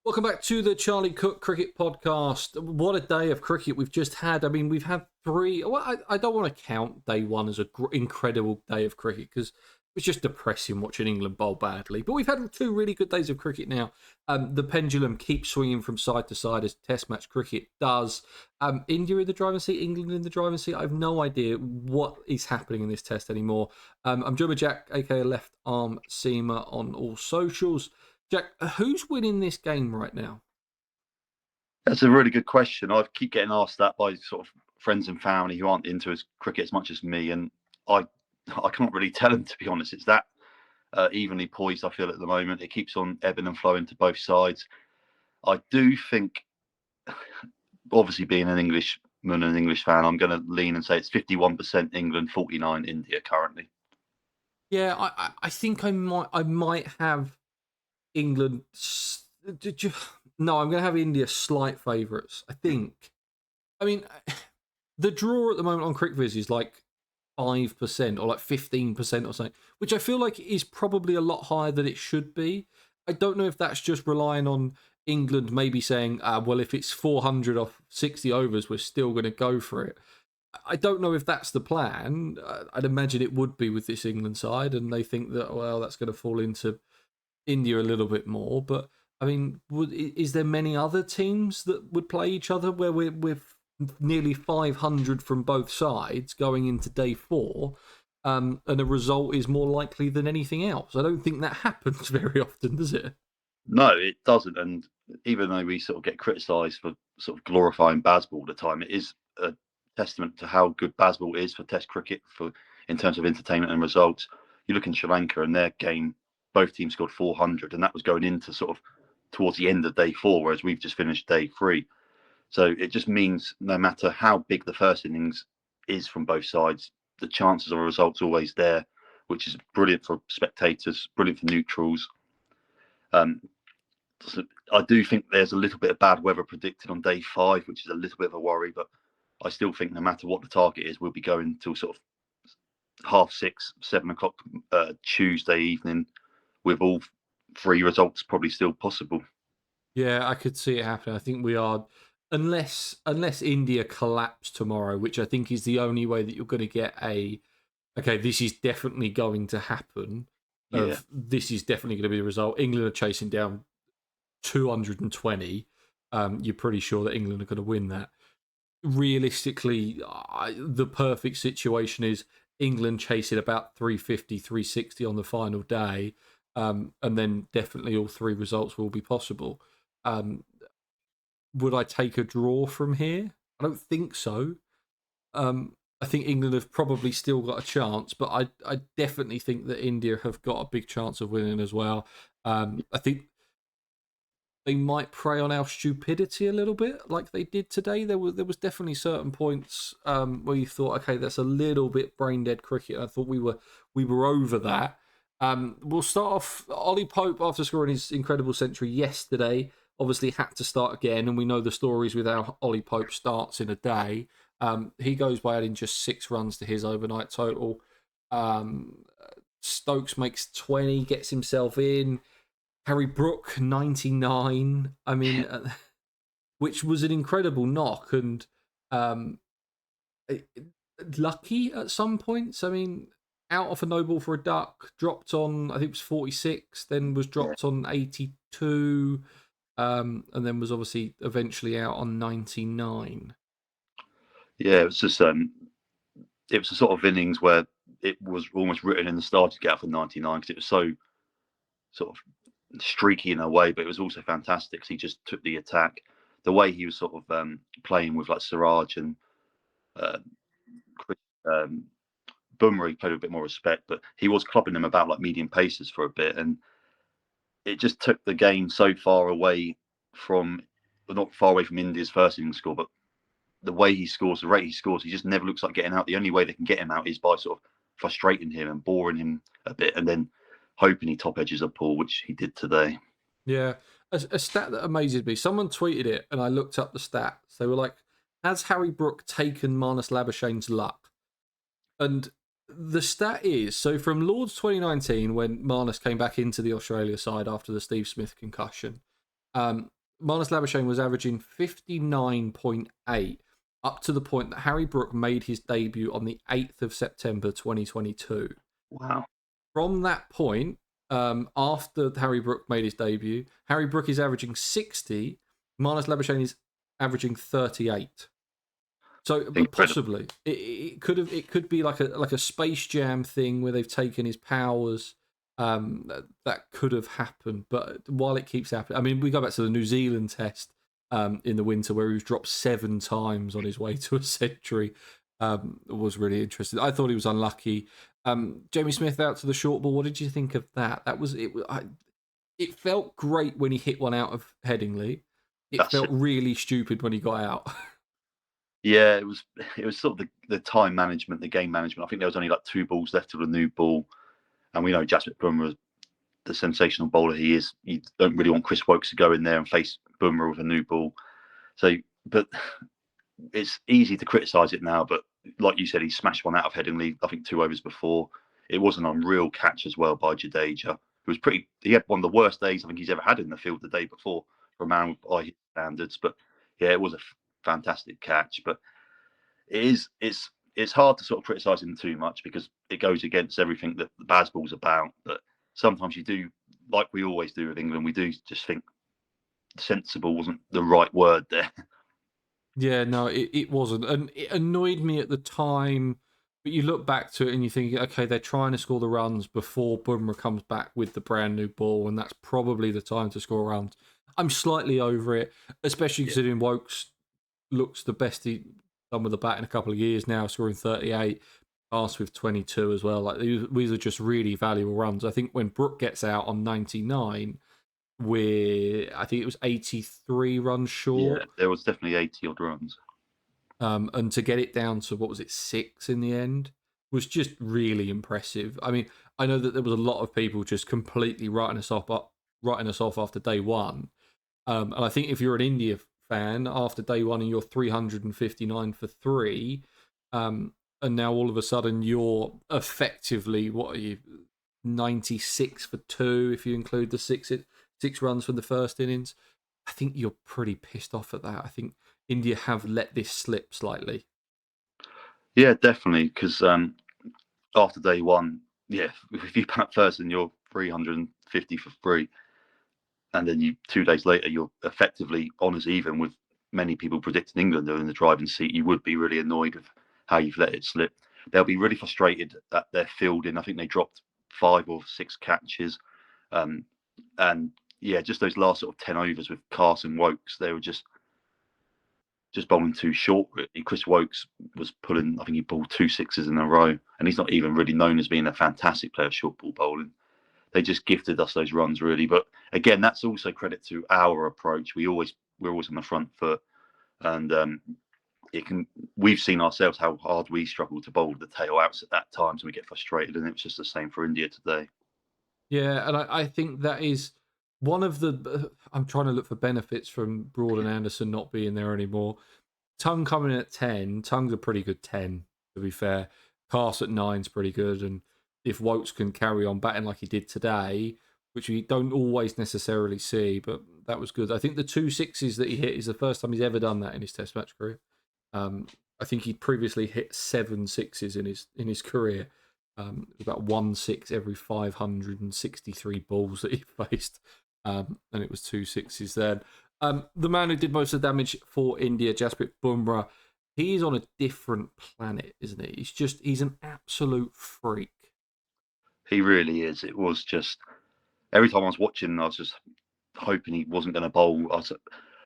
Welcome back to the Charlie Cook Cricket Podcast. What a day of cricket we've just had. I mean, we've had three. Well, I don't want to count day one as an incredible day of cricket because it was just depressing watching England bowl badly. But we've had two really good days of cricket now. The pendulum keeps swinging from side to side as Test match cricket does. India in the driving seat, England in the driving seat. I have no idea what is happening in this Test anymore. I'm Jumbo Jack, aka Left Arm Seamer, on all socials. Jack, who's winning this game right now? That's a really good question. I keep getting asked that by sort of friends and family who aren't into cricket as much as me, and I can't really tell them, to be honest. It's that evenly poised, I feel, at the moment. It keeps on ebbing and flowing to both sides. I do think, obviously being an Englishman and an English fan, I'm going to lean and say it's 51% England, 49 India currently. Yeah, I think I might have England. No, I'm going to have India slight favourites. I think. I mean, the draw at the moment on CricViz is like 5% or like 15% or something, which I feel like is probably a lot higher than it should be. I don't know if that's just relying on England maybe saying, well, if it's 400 off 60 overs, we're still going to go for it. I don't know if that's the plan. I'd imagine it would be with this England side, and they think that, well, that's going to fall into India a little bit more. But I mean, is there many other teams that would play each other where we're with nearly 500 from both sides going into day four, and a result is more likely than anything else? I don't think that happens very often, does it? No, it doesn't. And even though we sort of get criticised for sort of glorifying baseball all the time, it is a testament to how good baseball is for Test cricket in terms of entertainment and results. You look in Sri Lanka and their game, both teams scored 400, and that was going into sort of towards the end of day four, whereas we've just finished day three. So it just means no matter how big the first innings is from both sides, the chances of a result's always there, which is brilliant for spectators, brilliant for neutrals. So I do think there's a little bit of bad weather predicted on day five, which is a little bit of a worry, but I still think no matter what the target is, we'll be going till sort of 6:30, 7 o'clock Tuesday evening with all three results probably still possible. Yeah, I could see it happening. I think we are, unless India collapse tomorrow, which I think is the only way that you're going to get okay, this is definitely going to happen. Yeah. This is definitely going to be the result. England are chasing down 220. You're pretty sure that England are going to win that. Realistically, the perfect situation is England chasing about 350, 360 on the final day, and then definitely all three results will be possible. Would I take a draw from here? I don't think so. I think England have probably still got a chance, but I definitely think that India have got a big chance of winning as well. I think they might prey on our stupidity a little bit, like they did today. There was definitely certain points where you thought, okay, that's a little bit brain dead cricket. I thought we were over that. We'll start off. Ollie Pope, after scoring his incredible century yesterday, obviously had to start again, and we know the stories with how Ollie Pope starts in a day. He goes by adding just 6 runs to his overnight total. Stokes makes 20, gets himself in. Harry Brook, 99. I mean, which was an incredible knock and lucky at some points. I mean, out off a no ball for a duck, dropped on, I think it was 46, then was dropped on 82, and then was obviously eventually out on 99. Yeah, it was just it was a sort of innings where it was almost written in the stars to get out for 99 because it was so sort of streaky in a way, but it was also fantastic because he just took the attack. The way he was sort of playing with like Siraj and Bumrah, he played with a bit more respect, but he was clubbing them about like medium paces for a bit, and it just took the game so far away from, not far away from India's first innings score, but the way he scores, the rate he scores, he just never looks like getting out. The only way they can get him out is by sort of frustrating him and boring him a bit, and then hoping he top edges a pull, which he did today. Yeah, a stat that amazes me. Someone tweeted it, and I looked up the stats. They were like, "Has Harry Brook taken Marnus Labuschagne's luck?" And the stat is, so from Lords 2019, when Marnus came back into the Australia side after the Steve Smith concussion, Marnus Labuschagne was averaging 59.8 up to the point that Harry Brook made his debut on the 8th of September 2022. Wow. From that point, after Harry Brook made his debut, Harry Brook is averaging 60, Marnus Labuschagne is averaging 38. So, but Incredible. possibly it could be like a Space Jam thing where they've taken his powers. That could have happened, but while it keeps happening, I mean, we go back to the New Zealand test in the winter where he was dropped 7 times on his way to a century. Was really interesting. I thought he was unlucky. Jamie Smith out to the short ball. What did you think of that? That was it. It felt great when he hit one out of Headingley. It That's felt it. really stupid when he got out. Yeah, it was sort of the time management, the game management. I think there was only like 2 balls left of the new ball, and we know Jasprit Bumrah, the sensational bowler he is. You don't really want Chris Wokes to go in there and face Bumrah with a new ball. So, but it's easy to criticise it now. But like you said, he smashed one out of Headingley, I think 2 overs before. It was an unreal catch as well by Jadeja. It was pretty. He had one of the worst days I think he's ever had in the field the day before for a man by his standards. But yeah, it was a fantastic catch. But it's hard to sort of criticise him too much because it goes against everything that the Bazball's about. But sometimes you do, like we always do with England, we do just think sensible wasn't the right word there. Yeah, no, it wasn't. And it annoyed me at the time. But you look back to it and you think, okay, they're trying to score the runs before Bumrah comes back with the brand new ball, and that's probably the time to score runs. I'm slightly over it, especially Yeah, considering Wokes looks the best he's done with the bat in a couple of years now, scoring 38, passed with 22 as well. Like these are just really valuable runs. I think when Brook gets out on 99, I think it was 83 runs yeah, short. there was definitely 80 odd runs. And to get it down to what was it, 6 in the end was just really impressive. I mean, I know that there was a lot of people just completely writing us off after day one. And I think if you're an India fan after day one and you're 359 for 3, and now all of a sudden you're effectively, what are you, 96 for 2 if you include the 6 runs from the first innings. I think you're pretty pissed off at that. I think India have let this slip slightly. Yeah, definitely. Because after day one, yeah, if you bat first and you're 350 for 3, and then 2 days later you're effectively on as even with many people predicting England are in the driving seat, you would be really annoyed with how you've let it slip. They'll be really frustrated at their fielding. I think they dropped 5 or 6 catches, um, and yeah, just those last sort of 10 overs with Carson Wokes, they were just bowling too short. Really. Chris Wokes was pulling. I think he bowled 2 sixes in a row, and he's not even really known as being a fantastic player of short ball bowling. They just gifted us those runs really. But again, that's also credit to our approach. We're always on the front foot, and it can. We've seen ourselves how hard we struggle to bowl the tail outs at that time, so we get frustrated, and it was just the same for India today. Yeah, and I think that is one of the. I'm trying to look for benefits from Broad and Anderson not being there anymore. Tongue coming in at 10. Tongue's a pretty good 10, to be fair. Cast at 9's pretty good. And if Wokes can carry on batting like he did today, which we don't always necessarily see, but that was good. I think the 2 sixes that he hit is the first time he's ever done that in his Test match career. I think he'd previously hit 7 sixes in his career. About 1 6 every 563 balls that he faced. And it was 2 sixes then. The man who did most of the damage for India, Jasprit Bumrah, he's on a different planet, isn't he? He's an absolute freak. He really is. It was just every time I was watching, I was just hoping he wasn't going to bowl.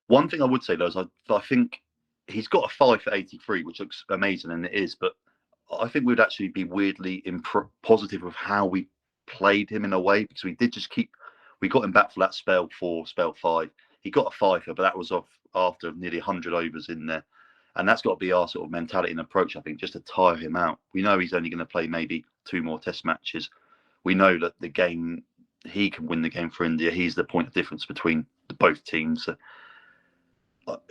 One thing I would say though is I think he's got a 5 for 83, which looks amazing, and it is. But I think we'd actually be weirdly positive of how we played him in a way because we got him back for that spell 4, spell 5. He got a 5, but that was off after nearly 100 overs in there. And that's got to be our sort of mentality and approach, I think, just to tire him out. We know he's only going to play maybe 2 more test matches. We know that he can win the game for India. He's the point of difference between both teams.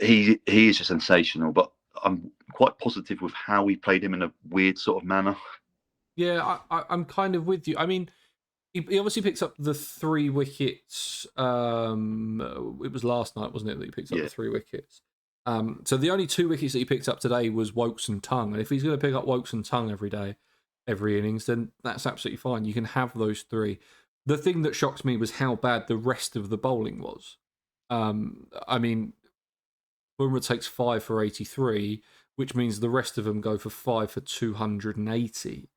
He is just sensational, but I'm quite positive with how we played him in a weird sort of manner. Yeah, I'm kind of with you. I mean, he obviously picks up the 3 wickets. It was last night, wasn't it, that he picked up Yeah, the 3 wickets? So the only 2 wickets that he picked up today was Wokes and Tongue. And if he's going to pick up Wokes and Tongue every day, every innings, then that's absolutely fine. You can have those 3. The thing that shocks me was how bad the rest of the bowling was. I mean, Bumrah takes 5 for 83, which means the rest of them go for 5 for 280.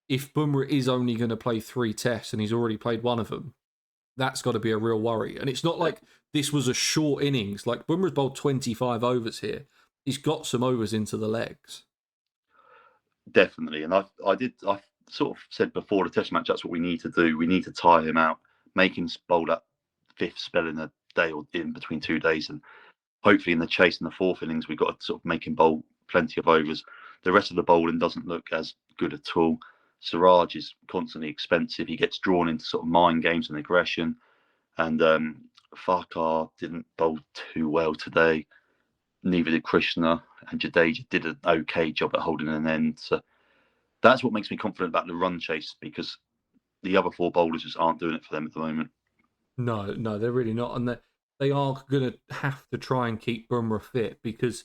If Bumrah is only going to play 3 tests and he's already played one of them, that's got to be a real worry. And it's not like this was a short innings. Like Bumrah's bowled 25 overs here. He's got some overs into the legs. definitely. And I sort of said before the Test match, that's what we need to do. We need to tire him out, make him bowl that 5th spell in a day or in between 2 days, and hopefully in the chase in the 4th innings, we've got to sort of make him bowl plenty of overs. The rest of the bowling doesn't look as good at all. Siraj is constantly expensive. He gets drawn into sort of mind games and aggression. And Farkar didn't bowl too well today. Neither did Krishna. And Jadeja did an okay job at holding an end. So that's what makes me confident about the run chase, because the other 4 bowlers just aren't doing it for them at the moment. No, they're really not. And they are going to have to try and keep Bumrah fit, because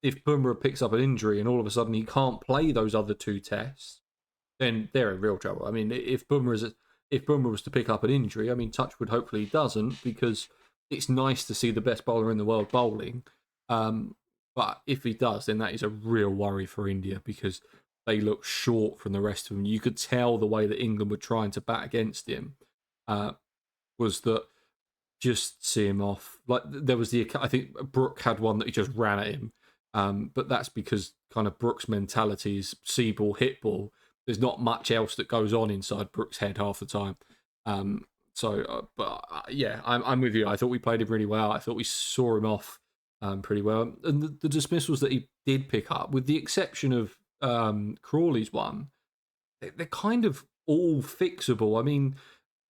if Bumrah picks up an injury and all of a sudden he can't play those other 2 tests, then they're in real trouble. I mean, if Bumrah was to pick up an injury, I mean, Touchwood hopefully he doesn't, because it's nice to see the best bowler in the world bowling. But if he does, then that is a real worry for India, because they look short from the rest of them. You could tell the way that England were trying to bat against him was that just see him off. Like there was I think Brook had one that he just ran at him. But that's because kind of Brook's mentality is see ball, hit ball. There's not much else that goes on inside Brook's head half the time. Yeah, I'm with you. I thought we played him really well. I thought we saw him off pretty well. And the dismissals that he did pick up, with the exception of Crawley's one, they're kind of all fixable. I mean,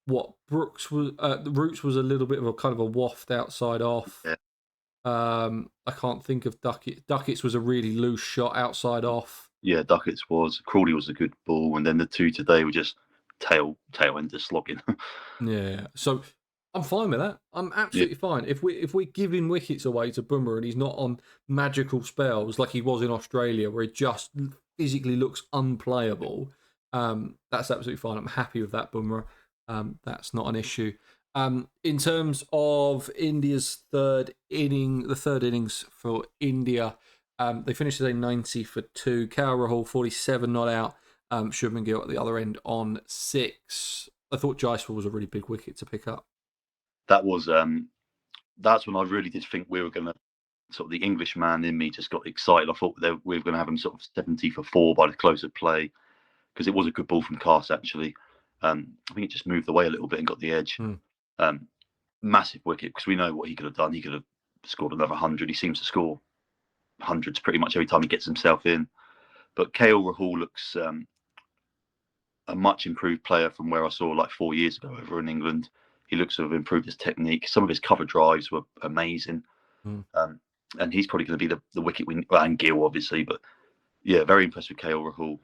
what Brooks was, the Roots was a little bit of a kind of a waft outside off. Yeah. I can't think of Duckett. Duckett's was a really loose shot outside off. Yeah, Duckett's was. Crawley was a good ball, and then the 2 today were just tail end slogging. Yeah, so I'm fine with that. I'm absolutely fine. If we're giving wickets away to Bumrah and he's not on magical spells like he was in Australia, where he just physically looks unplayable, that's absolutely fine. I'm happy with that, Bumrah. That's not an issue. In terms of India's third innings for India, they finished today 90 for 2. Rahul 47 not out. Shubman Gill at the other end on 6. I thought Jaiswal was a really big wicket to pick up. That was that's when I really did think we were going to, sort of the English man in me just got excited. I thought we were going to have him sort of 70 for 4 by the close of play, because it was a good ball from Cast actually. I think it just moved away a little bit and got the edge. Massive wicket, because we know what he could have done. He could have scored another 100. He seems to score hundreds pretty much every time he gets himself in. But Rahul looks a much improved player from where I saw like 4 years ago over in England. He looks to have improved his technique. Some of his cover drives were amazing. And he's probably going to be the wicket win, and Gill obviously, but yeah, very impressed with Rahul.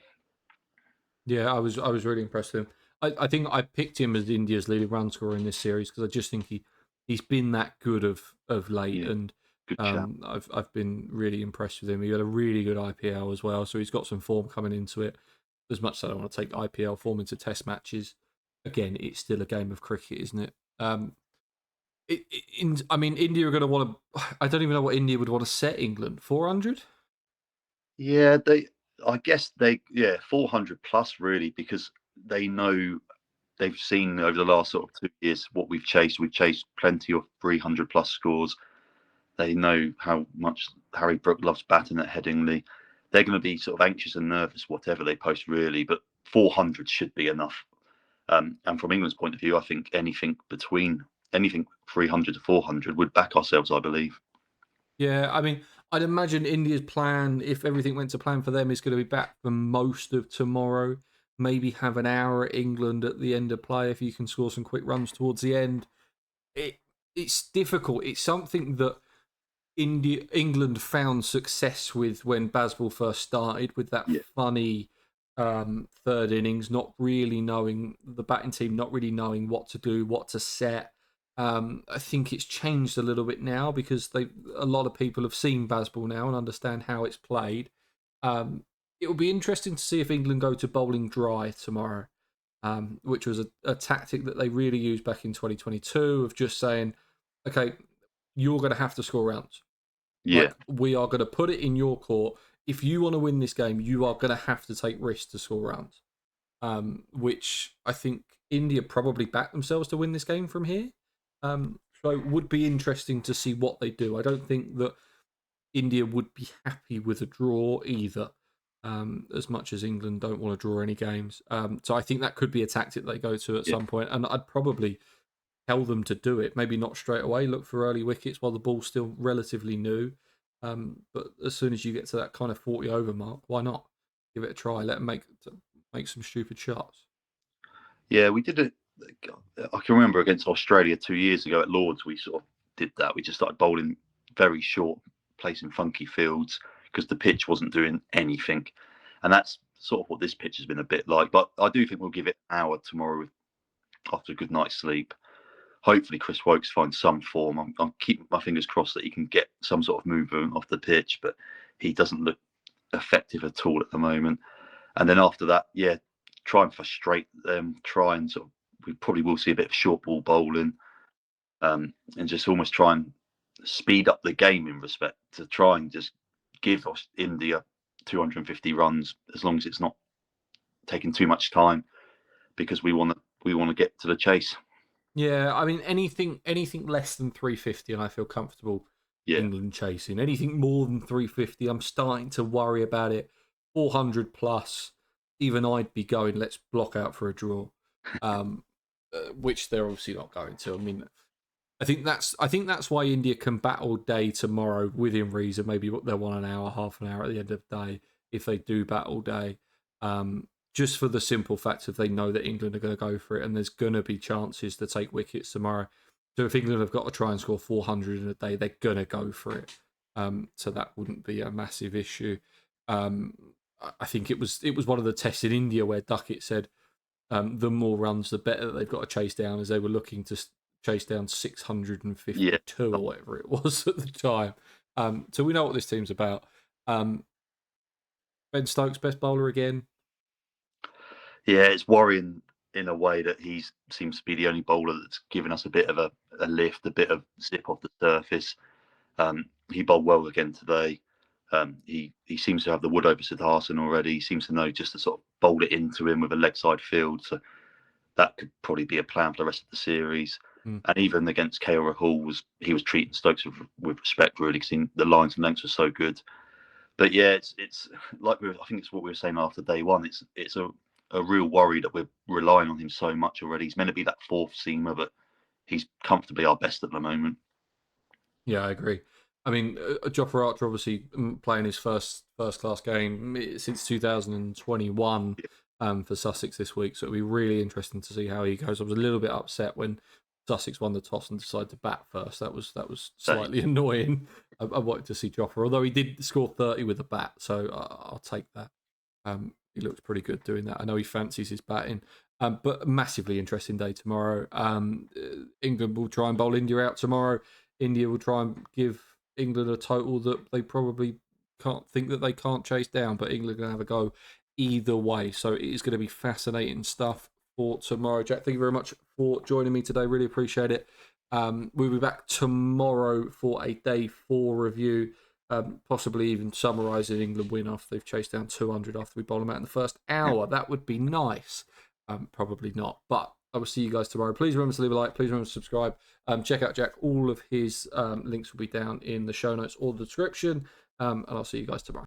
Yeah, I was really impressed with him. I think I picked him as India's leading run scorer in this series, because I just think he's been that good of late, Yeah, and good I've been really impressed with him. He had a really good IPL as well, so he's got some form coming into it. As much as I don't want to take IPL form into Test matches, again, it's still a game of cricket, isn't it? I mean, India are going to want to. I don't even know what India would want to set England 400. Yeah, I guess 400 plus really, because they know, they've seen over the last sort of 2 years what we've chased. We've chased plenty of 300 plus scores. They know how much Harry Brook loves batting at Headingley. They're going to be sort of anxious and nervous whatever they post really, but 400 should be enough. And from England's point of view, I think anything 300 to 400 would back ourselves, I believe. Yeah, I mean, I'd imagine India's plan, if everything went to plan for them, is going to be back for most of tomorrow. Maybe have an hour at England at the end of play if you can score some quick runs towards the end. It's difficult. It's something that England found success with when Bazball first started, with that funny third innings, not really knowing the batting team, not really knowing what to do, what to set. I think it's changed a little bit now because a lot of people have seen baseball now and understand how it's played. It will be interesting to see if England go to bowling dry tomorrow, which was a tactic that they really used back in 2022 of just saying, okay, you're going to have to score runs. Yeah, Like, we are going to put it in your court. If you want to win this game, you are going to have to take risks to score runs. Which I think India probably back themselves to win this game from here. So it would be interesting to see what they do. I don't think that India would be happy with a draw either, as much as England don't want to draw any games. So I think that could be a tactic they go to at some point, and I'd probably tell them to do it. Maybe not straight away. Look for early wickets while the ball's still relatively new. But as soon as you get to that kind of 40 over mark, why not give it a try? Let them make some stupid shots. yeah, we did it. I can remember against Australia 2 years ago at Lords, we sort of did that. We just started bowling very short, placing funky fields because the pitch wasn't doing anything, and that's sort of what this pitch has been a bit like. But I do think we'll give it an hour tomorrow after a good night's sleep. Hopefully, Chris Wokes finds some form. I'm keeping my fingers crossed that he can get some sort of movement off the pitch, but he doesn't look effective at all at the moment. And then after that, yeah, try and frustrate them. Try and sort of, we probably will see a bit of short ball bowling, and just almost try and speed up the game in respect to try and just give India 250 runs as long as it's not taking too much time, because we want to get to the chase. Yeah, I mean anything less than 350, and I feel comfortable Yeah, England chasing. Anything more than 350, I'm starting to worry about it. 400 plus, even I'd be going, let's block out for a draw, which they're obviously not going to. I mean, I think that's why India can bat all day tomorrow within reason. Maybe they'll want an hour, half an hour at the end of the day if they do bat all day. Just for the simple fact of they know that England are going to go for it, and there's going to be chances to take wickets tomorrow. So if England have got to try and score 400 in a day, they're going to go for it. So that wouldn't be a massive issue. I think it was one of the tests in India where Duckett said the more runs, the better that they've got to chase down, as they were looking to chase down 652 yeah, or whatever it was at the time. So we know what this team's about. Ben Stokes, best bowler again. yeah. It's worrying in a way that he seems to be the only bowler that's given us a bit of a lift, a bit of zip off the surface. He bowled well again today. He seems to have the wood over Siddharthan already. He seems to know just to sort of bowl it into him with a leg side field. So that could probably be a plan for the rest of the series. And even against Rahul, he was treating Stokes with respect, really, because the lines and lengths were so good. But yeah, it's like I think it's what we were saying after day one. It's a real worry that we're relying on him so much already. He's meant to be that fourth seamer, but he's comfortably our best at the moment. Yeah, I agree. I mean, Jofra Archer obviously playing his first class game since 2021 for Sussex this week, so it'll be really interesting to see how he goes. I was a little bit upset when Sussex won the toss and decided to bat first. That was slightly annoying. I wanted to see Jofra, although he did score 30 with a bat, so I'll take that. He looks pretty good doing that. I know he fancies his batting. But a massively interesting day tomorrow. England will try and bowl India out tomorrow. India will try and give England a total that they probably can't think that they can't chase down, but England are going to have a go either way. So it is going to be fascinating stuff for tomorrow. Jack, thank you very much for joining me today. Really appreciate it. We'll be back tomorrow for a day 4 review, possibly even summarising England win after they've chased down 200 after we bowl them out in the first hour. That would be nice. Probably not, but I will see you guys tomorrow. Please remember to leave a like. Please remember to subscribe. Check out Jack. All of his links will be down in the show notes or the description. And I'll see you guys tomorrow.